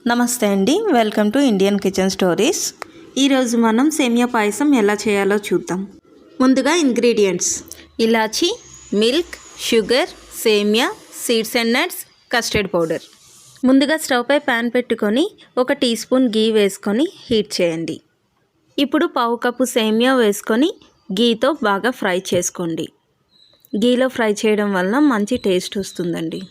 నమస్తే అండి, welcome to Indian kitchen stories. ఈరోజు మనం సేమియా పాయసం ఎలా చేయాలో చూద్దాం. ముందుగా ఇంగ్రీడియంట్స్: ఇలాచీ, మిల్క్, షుగర్, సేమియా, seeds and nuts, custard powder. ముందుగా స్టవ్ పై ప్యాన్ పెట్టుకొని 1 టీ స్పూన్ గీ వేసుకొని హీట్ చేయండి. ఇప్పుడు 1/2 కప్పు సేమియా వేసుకొని గీతో బాగా ఫ్రై చేసుకోండి. గీలో ఫ్రై చేయడం వల్ల మంచి టేస్ట్ వస్తుందండి.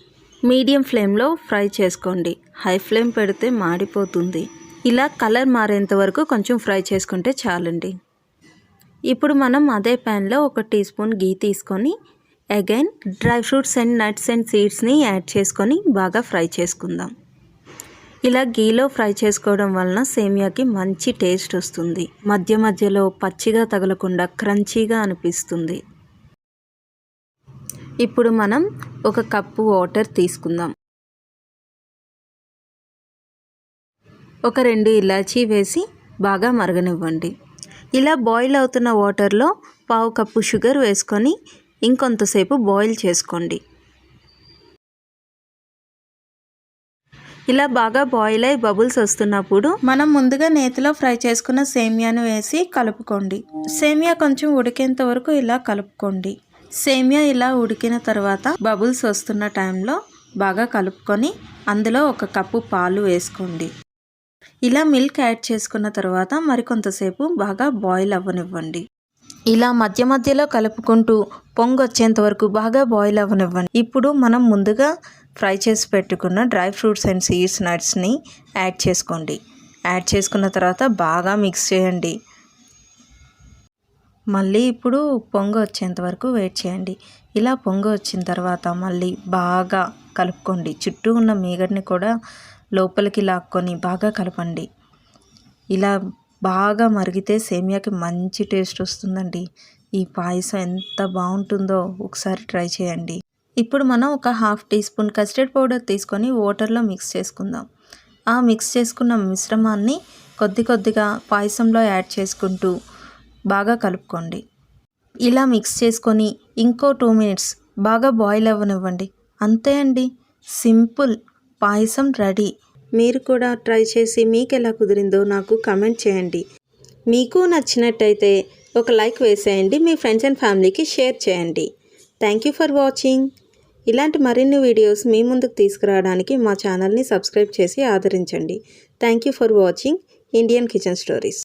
మీడియం ఫ్లేమ్లో ఫ్రై చేసుకోండి, హై ఫ్లేమ్ పెడితే మాడిపోతుంది. ఇలా కలర్ మారేంత వరకు కొంచెం ఫ్రై చేసుకుంటే చాలండి. ఇప్పుడు మనం అదే ప్యాన్లో 1 టీ స్పూన్ గీ తీసుకొని again dry fruits and nuts and సీడ్స్ని యాడ్ చేసుకొని బాగా ఫ్రై చేసుకుందాం. ఇలా గీలో ఫ్రై చేసుకోవడం వలన సేమియాకి మంచి టేస్ట్ వస్తుంది. మధ్య మధ్యలో పచ్చిగా తగలకుండా క్రంచీగా అనిపిస్తుంది. ఇప్పుడు మనం 1 కప్పు వాటర్ తీసుకుందాం. 2 ఇలాచీ వేసి బాగా మరగనివ్వండి. ఇలా బాయిల్ అవుతున్న వాటర్లో 1/2 కప్పు షుగర్ వేసుకొని ఇంకొంతసేపు బాయిల్ చేసుకోండి. ఇలా బాగా బాయిల్ అయి బబుల్స్ వస్తున్నప్పుడు మనం ముందుగా నేతిలో ఫ్రై చేసుకున్న సేమియాను వేసి కలుపుకోండి. సేమియా కొంచెం ఉడికేంత వరకు ఇలా కలుపుకోండి. సేమియా ఇలా ఉడికిన తర్వాత బబుల్స్ వస్తున్న టైంలో బాగా కలుపుకొని అందులో 1 కప్పు పాలు వేసుకోండి. ఇలా మిల్క్ యాడ్ చేసుకున్న తర్వాత మరికొంతసేపు బాగా బాయిల్ అవ్వనివ్వండి. ఇలా మధ్య మధ్యలో కలుపుకుంటూ పొంగు వచ్చేంత వరకు బాగా బాయిల్ అవ్వనివ్వండి. ఇప్పుడు మనం ముందుగా ఫ్రై చేసి పెట్టుకున్న డ్రై ఫ్రూట్స్ అండ్ సీడ్స్ నట్స్ని యాడ్ చేసుకోండి. యాడ్ చేసుకున్న తర్వాత బాగా మిక్స్ చేయండి. మళ్ళీ ఇప్పుడు పొంగు వచ్చేంత వరకు వెయిట్ చేయండి. ఇలా పొంగు వచ్చిన తర్వాత మళ్ళీ బాగా కలుపుకోండి. చుట్టూ ఉన్న మీగడని కూడా లోపలికి లాక్కొని బాగా కలపండి. ఇలా బాగా మరిగితే సేమియాకి మంచి టేస్ట్ వస్తుందండి. ఈ పాయసం ఎంత బాగుంటుందో ఒకసారి ట్రై చేయండి. ఇప్పుడు మనం 1/2 టీ స్పూన్ కస్టర్డ్ పౌడర్ తీసుకొని వాటర్లో మిక్స్ చేసుకుందాం. ఆ మిక్స్ చేసుకున్న మిశ్రమాన్ని కొద్ది కొద్దిగా పాయసంలో యాడ్ చేసుకుంటూ బాగా కలుపుకోండి. ఇలా మిక్స్ చేసుకొని ఇంకో 2 మినిట్స్ బాగా బాయిల్ అవ్వనివ్వండి. అంతే అండి, సింపుల్ పాయసం రెడీ. మీరు కూడా ట్రై చేసి మీకు ఎలా కుదిరిందో నాకు కామెంట్ చేయండి. మీకు నచ్చినట్టయితే ఒక లైక్ వేసేయండి. మీ ఫ్రెండ్స్ అండ్ ఫ్యామిలీకి షేర్ చేయండి. Thank you for watching. ఇలాంటి మరిన్ని వీడియోస్ మీ ముందుకు తీసుకురావడానికి మా ఛానల్ని సబ్స్క్రైబ్ చేసి ఆదరించండి. Thank you for watching Indian kitchen stories.